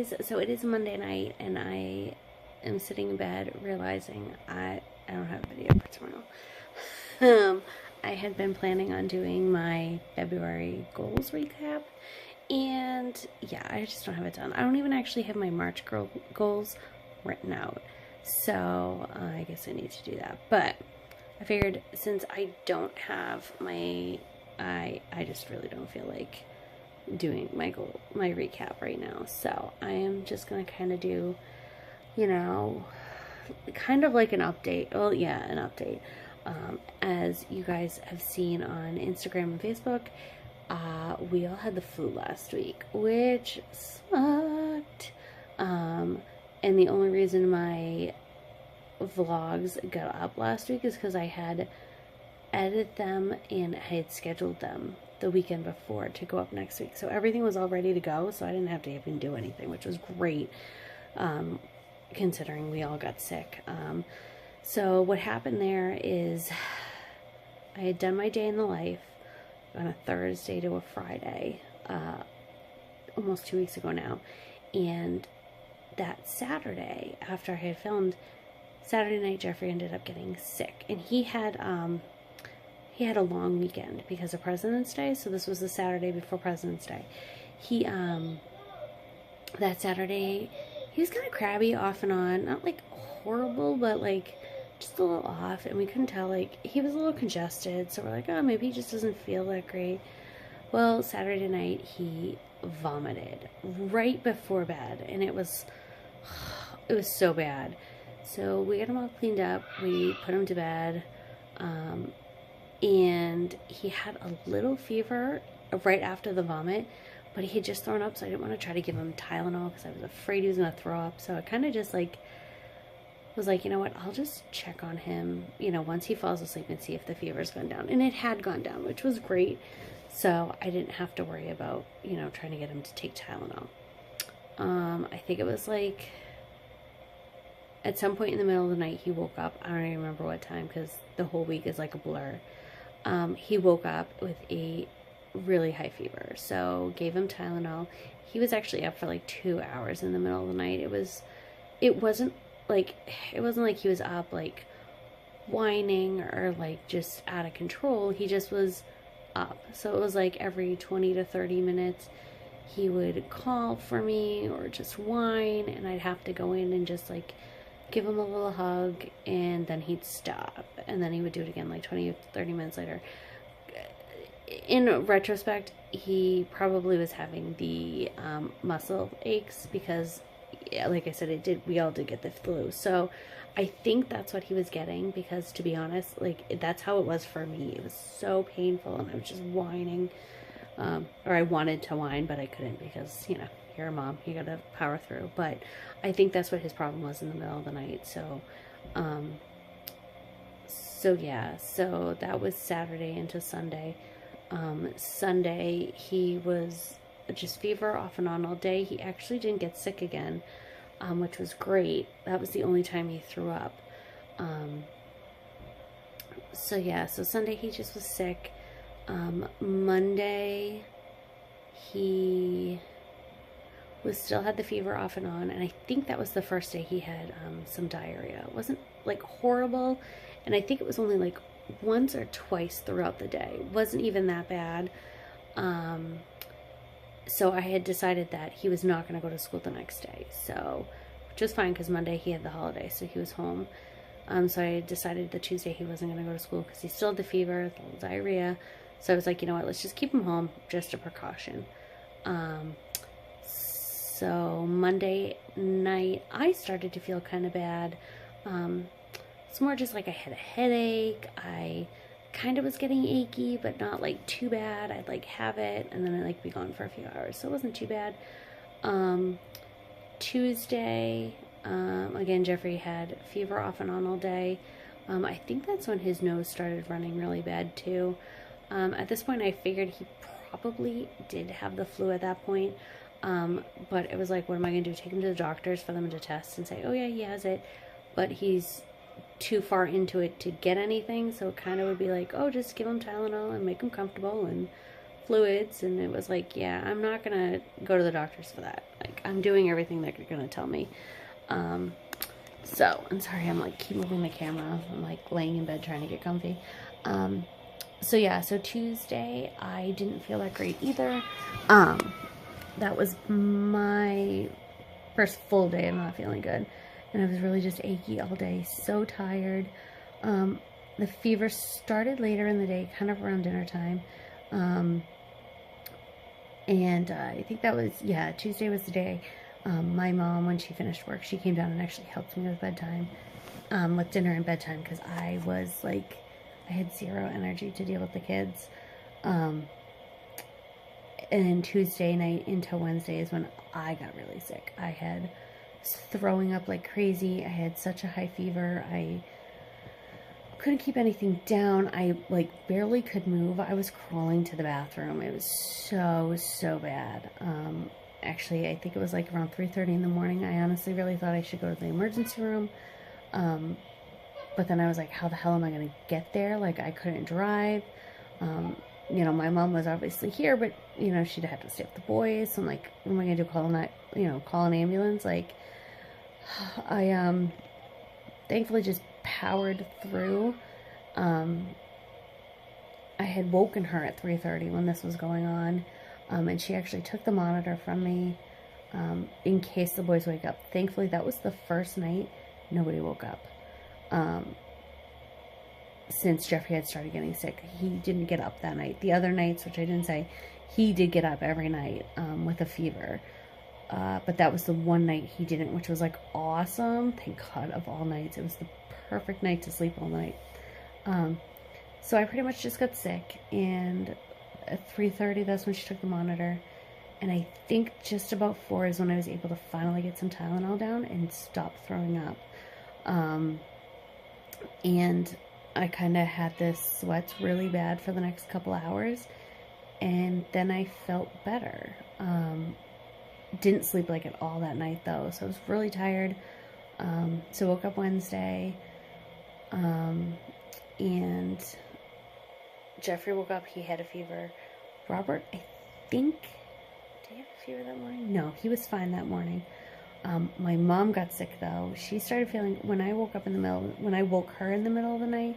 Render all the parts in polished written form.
guys, so it is Monday night, and I am sitting in bed realizing I don't have a video for tomorrow. I had been planning on doing my February goals recap, and yeah, I just don't have it done. I don't even actually have my March goals written out, so I guess I need to do that. But I figured since I don't have my, I just really don't feel like doing my recap right now. So I am just gonna kind of do, you know, kind of like an update. Well, yeah, an update. As you guys have seen on Instagram and Facebook, we all had the flu last week, which sucked. And the only reason my vlogs got up last week is because I had edited them and I had scheduled them the weekend before to go up next week. So everything was all ready to go, so I didn't have to even do anything, which was great, considering we all got sick. So what happened there is I had done my day in the life on a Thursday to a Friday, almost 2 weeks ago now. And that Saturday, after I had filmed, Saturday night, Jeffrey ended up getting sick, and he had a long weekend because of President's Day. So this was the Saturday before President's Day. He that Saturday he was kind of crabby off and on, not like horrible, but like just a little off, and we couldn't tell. Like, he was a little congested, so we're like, oh, maybe he just doesn't feel that great. Well, Saturday night he vomited right before bed, and it was so bad. So we got him all cleaned up, we put him to bed, and he had a little fever right after the vomit, but he had just thrown up, so I didn't want to try to give him Tylenol because I was afraid he was going to throw up. So I kind of just like was like, you know what, I'll just check on him, once he falls asleep and see if the fever's gone down. And it had gone down, which was great. So I didn't have to worry about, trying to get him to take Tylenol. I think it was like at some point in the middle of the night, he woke up. I don't even remember what time because the whole week is like a blur. He woke up with a really high fever. So gave him Tylenol. He was actually up for like 2 hours in the middle of the night. It wasn't like he was up like whining or like just out of control. He just was up. So it was like every 20 to 30 minutes he would call for me or just whine, and I'd have to go in and just like give him a little hug, and then he'd stop, and then he would do it again like 20 or 30 minutes later. In retrospect, he probably was having the muscle aches because, yeah, like I said, we all did get the flu. So I think that's what he was getting, because to be honest, like, that's how it was for me. It was so painful, and I was just whining, or I wanted to whine, but I couldn't because, you're a mom, you gotta power through. But I think that's what his problem was in the middle of the night. So yeah, so that was Saturday into Sunday. Sunday, he was just fever off and on all day. He actually didn't get sick again, which was great. That was the only time he threw up. So yeah, so Sunday he just was sick. Monday he still had the fever off and on, and I think that was the first day he had some diarrhea. It wasn't like horrible, and I think it was only like once or twice throughout the day. It wasn't even that bad. So I had decided that he was not going to go to school the next day, so which was fine because Monday he had the holiday, so he was home. So I decided the Tuesday he wasn't going to go to school because he still had the fever, the little diarrhea. So I was like, you know what, let's just keep him home, just a precaution. So Monday night, I started to feel kind of bad. It's more just like I had a headache. I kind of was getting achy, but not like too bad. I'd like have it, and then I'd like be gone for a few hours. So it wasn't too bad. Tuesday, again, Jeffrey had fever off and on all day. I think that's when his nose started running really bad too. At this point, I figured he probably did have the flu at that point. But it was like, what am I going to do? Take him to the doctors for them to test and say, oh yeah, he has it. But he's too far into it to get anything. So it kind of would be like, oh, just give him Tylenol and make him comfortable and fluids. And it was like, yeah, I'm not going to go to the doctors for that. Like, I'm doing everything that you're going to tell me. So, I'm sorry, I'm like, keep moving the camera. I'm like laying in bed trying to get comfy. So yeah, so Tuesday, I didn't feel that great either. That was my first full day of not feeling good. And I was really just achy all day, so tired. The fever started later in the day, kind of around dinner time. And I think that was, yeah, Tuesday was the day. My mom, when she finished work, she came down and actually helped me with bedtime, with dinner and bedtime, because I was like, I had zero energy to deal with the kids. And then Tuesday night into Wednesday is when I got really sick. I had throwing up like crazy. I had such a high fever. I couldn't keep anything down. I like barely could move. I was crawling to the bathroom. It was so bad. Actually, I think it was like around 3:30 in the morning. I honestly really thought I should go to the emergency room. But then I was like, how the hell am I going to get there? Like, I couldn't drive. You know, my mom was obviously here, but, you know, she'd have to stay with the boys. So I'm like, what am I going to do? Call an ambulance? Like, I, thankfully just powered through. I had woken her at 3:30 when this was going on. And she actually took the monitor from me, in case the boys wake up. Thankfully, that was the first night nobody woke up. Since Jeffrey had started getting sick, he didn't get up that night. The other nights, which I didn't say, he did get up every night, with a fever. But that was the one night he didn't, which was like awesome. Thank God, of all nights. It was the perfect night to sleep all night. So I pretty much just got sick, and at 3:30, that's when she took the monitor. And I think just about 4 is when I was able to finally get some Tylenol down and stop throwing up. And I kind of had this sweats really bad for the next couple hours, and then I felt better. Didn't sleep like at all that night though, so I was really tired. So woke up Wednesday, and Jeffrey woke up. He had a fever. Robert, I think, did he have a fever that morning? No, he was fine that morning. My mom got sick though. She started feeling, when I woke her in the middle of the night,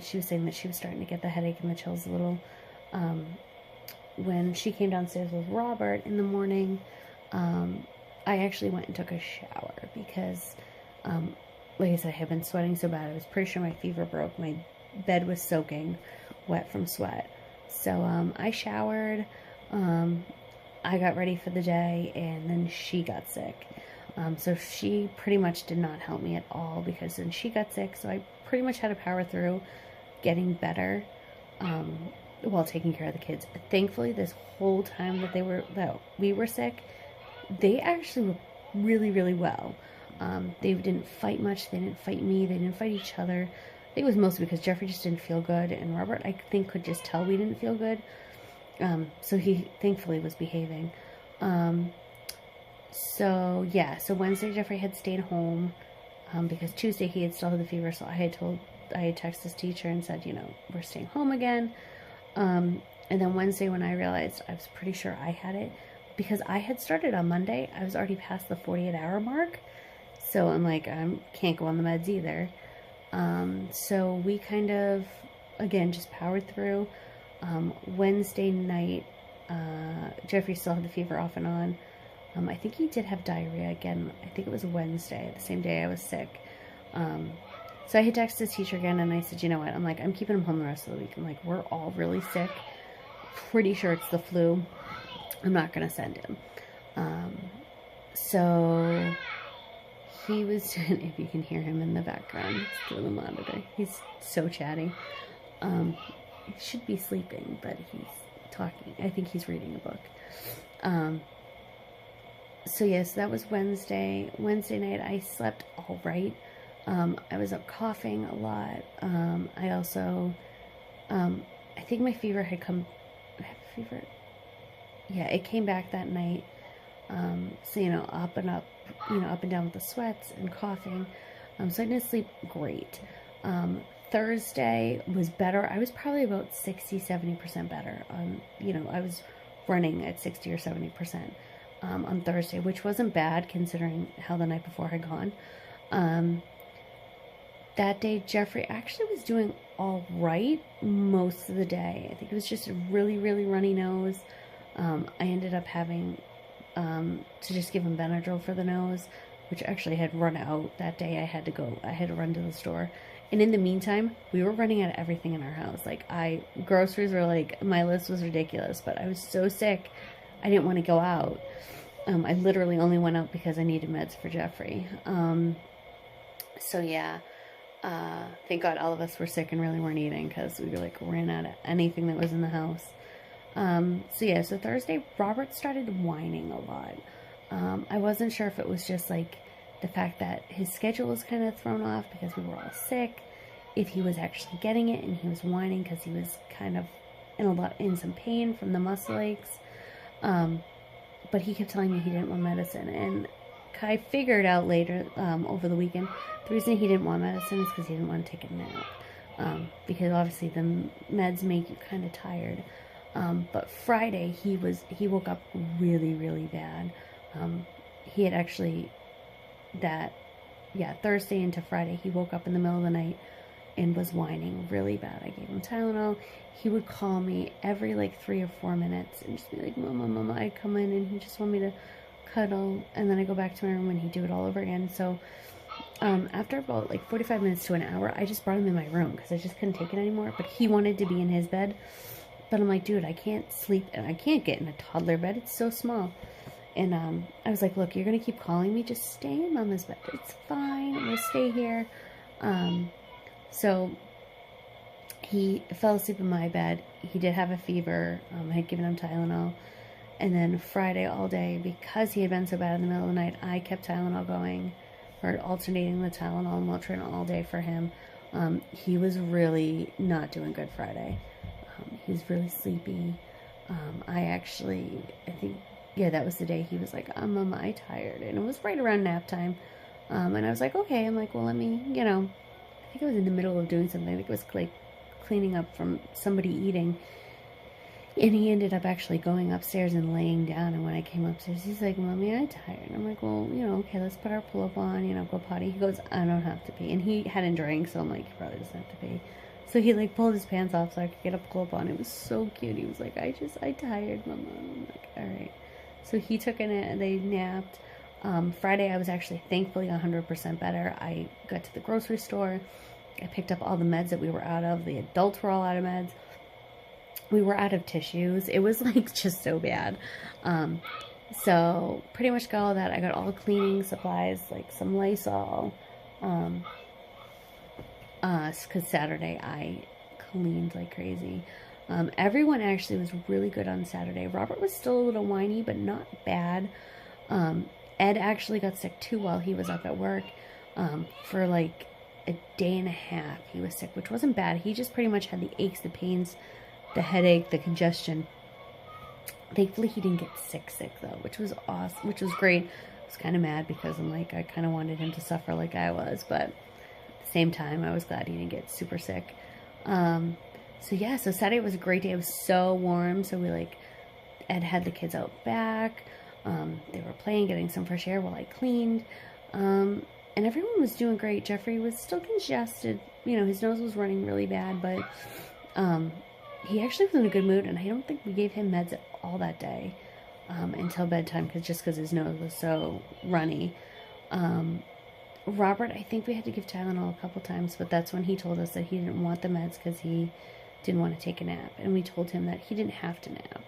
she was saying that she was starting to get the headache and the chills a little. When she came downstairs with Robert in the morning, I actually went and took a shower because, like I said, I had been sweating so bad. I was pretty sure my fever broke. My bed was soaking wet from sweat. So, I showered, I got ready for the day, and then she got sick. So she pretty much did not help me at all, because then she got sick, so I pretty much had to power through getting better, while taking care of the kids. Thankfully, this whole time that we were sick, they actually were really, really well. They didn't fight much. They didn't fight me. They didn't fight each other. I think it was mostly because Jeffrey just didn't feel good, and Robert, I think, could just tell we didn't feel good. So he thankfully was behaving. So yeah, so Wednesday Jeffrey had stayed home, because Tuesday he had still had the fever, so I had texted his teacher and said, you know, we're staying home again. And then Wednesday, when I realized, I was pretty sure I had it, because I had started on Monday, I was already past the 48-hour mark, so I'm like, I can't go on the meds either. So we kind of, again, just powered through. Wednesday night, Jeffrey still had the fever off and on. I think he did have diarrhea again. I think it was Wednesday, the same day I was sick. So I had texted his teacher again, and I said, you know what, I'm like, I'm keeping him home the rest of the week. I'm like, we're all really sick. Pretty sure it's the flu. I'm not going to send him. So he was, if you can hear him in the background through the monitor, he's so chatty. He should be sleeping, but he's talking. I think he's reading a book. So yes, that was Wednesday. Wednesday night, I slept all right. I was up coughing a lot. I also, I think my fever had come, I have a fever? Yeah, it came back that night. So, you know, up and down with the sweats and coughing. So I didn't sleep great. Thursday was better. I was probably about 60, 70% better. You know, I was running at 60 or 70%. on Thursday, which wasn't bad considering how the night before had gone. That day, Jeffrey actually was doing all right most of the day. I think it was just a really, really runny nose. I ended up having to just give him Benadryl for the nose, which actually had run out that day. I had to run to the store. And in the meantime, we were running out of everything in our house. Like, groceries were like, my list was ridiculous, but I was so sick, I didn't want to go out. I literally only went out because I needed meds for Jeffrey. So yeah, thank God all of us were sick and really weren't eating, because we like ran out of anything that was in the house. So Thursday, Robert started whining a lot. I wasn't sure if it was just like the fact that his schedule was kind of thrown off because we were all sick, if he was actually getting it and he was whining because he was kind of in some pain from the muscle aches. But he kept telling me he didn't want medicine, and I figured out later, over the weekend, the reason he didn't want medicine is because he didn't want to take a nap. Because obviously the meds make you kind of tired. But Friday, he woke up really, really bad. He had actually, Thursday into Friday, he woke up in the middle of the night and was whining really bad. I gave him Tylenol. He would call me every like 3 or 4 minutes and just be like, Mama, Mama. I'd come in and he just wanted me to cuddle, and then I go back to my room and he'd do it all over again. So after about like 45 minutes to an hour, I just brought him in my room because I just couldn't take it anymore. But he wanted to be in his bed. But I'm like, dude, I can't sleep and I can't get in a toddler bed. It's so small. And I was like, look, you're going to keep calling me. Just stay in Mama's bed. It's fine. We'll stay here. So he fell asleep in my bed. He did have a fever. I had given him Tylenol. And then Friday all day, because he had been so bad in the middle of the night, I kept Tylenol going, or alternating the Tylenol and Motrin all day for him. He was really not doing good Friday. He was really sleepy. I think, that was the day he was like, Mama, I'm tired. And it was right around nap time. And I was like, okay. I'm like, well, let me, I think I was in the middle of doing something. I think it was like cleaning up from somebody eating. And he ended up actually going upstairs and laying down. And when I came upstairs, he's like, Mommy, I'm tired. I'm like, well, okay, let's put our pull-up on, go potty. He goes, I don't have to pee. And he hadn't drank, so I'm like, he probably doesn't have to pee. So he like pulled his pants off so I could get a pull-up on. It was so cute. He was like, I tired, Mama. I'm like, all right. So he took a nap, they napped. Friday, I was actually thankfully 100% better. I got to the grocery store. I picked up all the meds that we were out of. The adults were all out of meds. We were out of tissues. It was like just so bad. So pretty much got all that. I got all cleaning supplies, like some Lysol. Because Saturday I cleaned like crazy. Everyone actually was really good on Saturday. Robert was still a little whiny, but not bad. Ed actually got sick too while he was up at work. For like a day and a half he was sick, which wasn't bad. He just pretty much had the aches, the pains, the headache, the congestion. Thankfully he didn't get sick though, which was awesome, which was great. I was kind of mad because I'm like, I kind of wanted him to suffer like I was, but at the same time I was glad he didn't get super sick. So Saturday was a great day. It was so warm, so Ed had the kids out back. They were playing, getting some fresh air while I cleaned. And everyone was doing great. Jeffrey was still congested. His nose was running really bad, but he actually was in a good mood, and I don't think we gave him meds at all that day until bedtime, because his nose was so runny. Robert, I think we had to give Tylenol a couple times, but that's when he told us that he didn't want the meds because he didn't want to take a nap. And we told him that he didn't have to nap.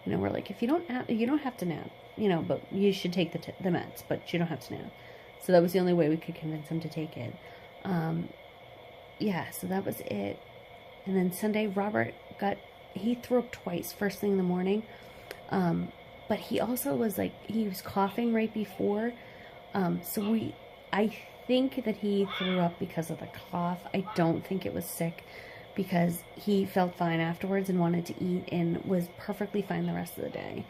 We're like, if you don't have to nap, but you should take the meds, but you don't have to nap. So that was the only way we could convince him to take it. So that was it. And then Sunday, Robert he threw up twice first thing in the morning. But he also was he was coughing right before. I think that he threw up because of the cough. I don't think it was sick, because he felt fine afterwards and wanted to eat and was perfectly fine the rest of the day.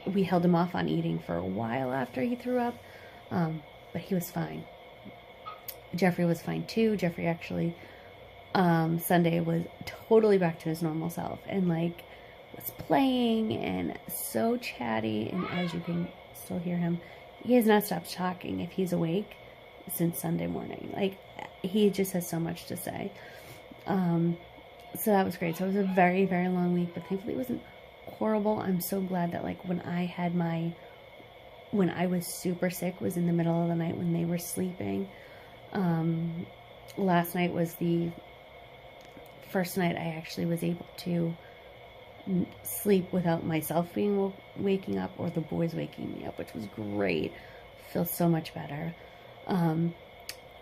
We held him off on eating for a while after he threw up, but he was fine. Jeffrey was fine too. Jeffrey actually, Sunday was totally back to his normal self and was playing and so chatty. And as you can still hear him, he has not stopped talking if he's awake since Sunday morning. Like, he just has so much to say. So that was great. So it was a very, very long week, but thankfully it wasn't horrible. I'm so glad that, like, when I was super sick was in the middle of the night when they were sleeping. Last night was the first night I actually was able to sleep without myself waking up or the boys waking me up, which was great. Feels so much better.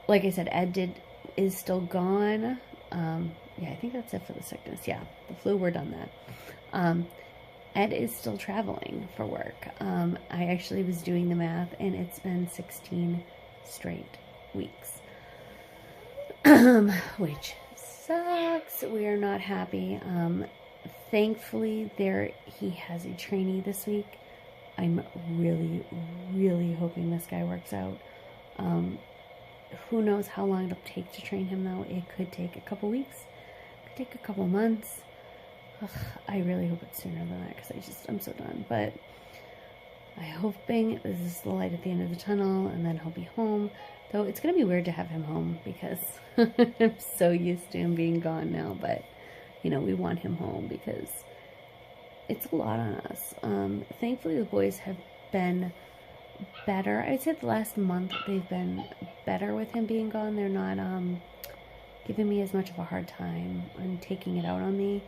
Like I said, Ed is still gone. Yeah, I think that's it for the sickness. Yeah, the flu, we're done that. Ed is still traveling for work. I actually was doing the math, and it's been 16 straight weeks, which sucks. We are not happy. Thankfully, he has a trainee this week. I'm really, really hoping this guy works out. Who knows how long it'll take to train him, though. It could take a couple weeks. It could take a couple months. Ugh, I really hope it's sooner than that, because I'm so done. But I'm hoping this is the light at the end of the tunnel, and then he'll be home. Though it's going to be weird to have him home, because I'm so used to him being gone now. But, you know, we want him home because it's a lot on us. Thankfully, the boys have been better. I'd say the last month they've been better with him being gone. They're not giving me as much of a hard time and taking it out on me.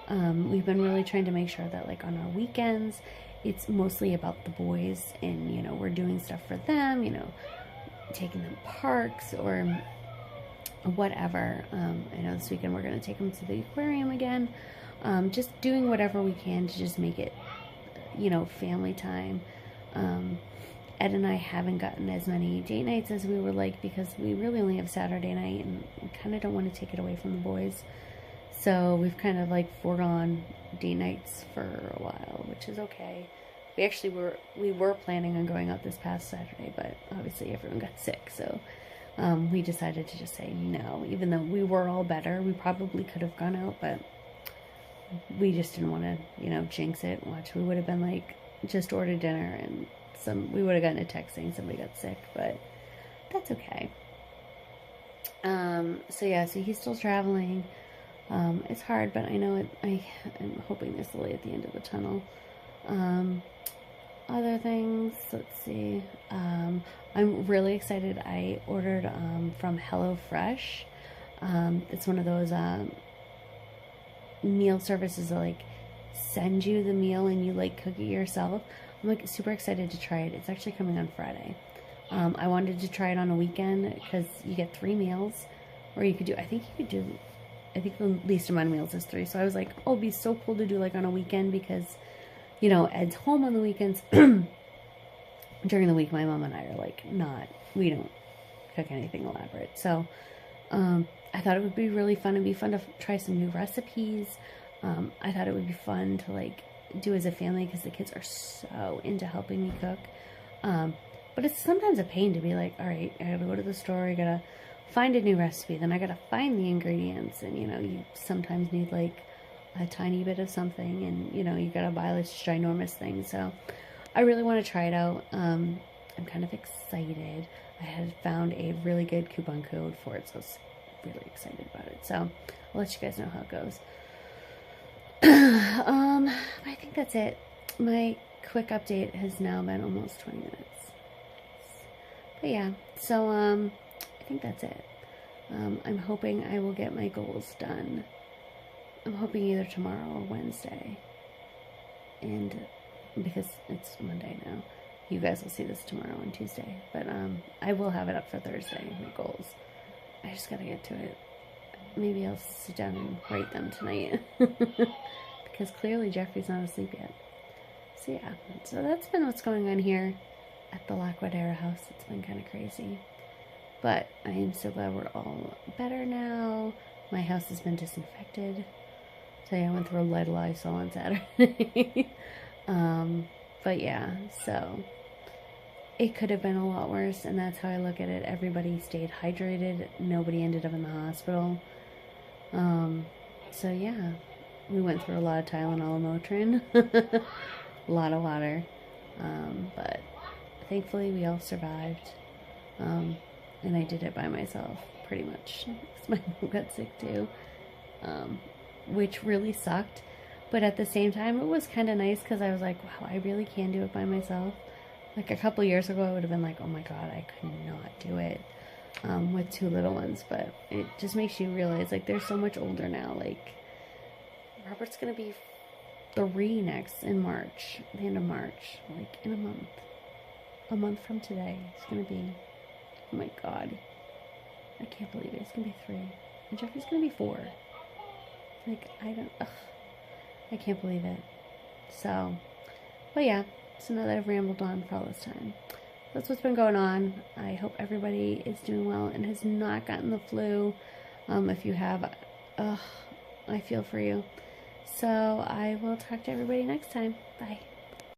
We've been really trying to make sure that, like, on our weekends, it's mostly about the boys, and, you know, we're doing stuff for them, you know, taking them parks or whatever. I know this weekend we're going to take them to the aquarium again. Just doing whatever we can to just make it, you know, family time. Ed and I haven't gotten as many date nights as we would like, because we really only have Saturday night, and we kind of don't want to take it away from the boys. So we've kind of, like, foregone date nights for a while, which is okay. We were planning on going out this past Saturday, but obviously everyone got sick, so we decided to just say no. Even though we were all better, we probably could have gone out, but we just didn't want to, you know, jinx it. Watch, we would have been like, just ordered dinner, and we would have gotten a text saying somebody got sick, but that's okay. So yeah, so he's still traveling. It's hard, but I know I'm hoping there's a light at the end of the tunnel. Other things, let's see. I'm really excited. I ordered from HelloFresh. It's one of those meal services that, like, send you the meal and you, like, cook it yourself. I'm, like, super excited to try it. It's actually coming on Friday. I wanted to try it on a weekend because you get 3 meals, or you could do, I think the least amount of meals is 3. So I was like, oh, it'd be so cool to do, like, on a weekend, because, you know, Ed's home on the weekends. During the week, my mom and I are, like, we don't cook anything elaborate. So I thought it would be really fun. It'd be fun to try some new recipes. I thought it would be fun to, like, do as a family, because the kids are so into helping me cook. But it's sometimes a pain to be like, all right, I gotta go to the store, I gotta find a new recipe, then I gotta find the ingredients, and, you know, you sometimes need, like, a tiny bit of something, and, you know, you gotta buy this ginormous thing. So I really want to try it out. I'm kind of excited. I had found a really good coupon code for it, so I was really excited about it. So I'll let you guys know how it goes. I think that's it. My quick update has now been almost 20 minutes. But yeah, so I think that's it. I'm hoping I will get my goals done. I'm hoping either tomorrow or Wednesday. And because it's Monday now, you guys will see this tomorrow and Tuesday. But I will have it up for Thursday, my goals. I just gotta get to it. Maybe I'll sit down and write them tonight. Because clearly Jeffrey's not asleep yet. So yeah, so that's been what's going on here at the Laquidara house. It's been kind of crazy. But I am so glad we're all better now. My house has been disinfected. So yeah, I went through a light of Lysol on Saturday. But yeah, so it could have been a lot worse, and that's how I look at it. Everybody stayed hydrated. Nobody ended up in the hospital. So yeah, We went through a lot of Tylenol and Motrin. A lot of water. But thankfully we all survived. And I did it by myself, pretty much. My mom got sick too. Which really sucked. But at the same time, it was kind of nice because I was like, wow, I really can do it by myself. Like a couple years ago, I would have been like, oh my god, I could not do it with 2 little ones. But it just makes you realize, like, they're so much older now. Like, Robert's going to be 3 next in March, the end of March, like in a month. A month from today, it's going to be, oh my god. I can't believe it. It's going to be 3. And Jeffrey's going to be 4. Like, I can't believe it. So, but yeah, so now that I've rambled on for all this time, that's what's been going on. I hope everybody is doing well and has not gotten the flu. If you have, I feel for you. So I will talk to everybody next time. Bye.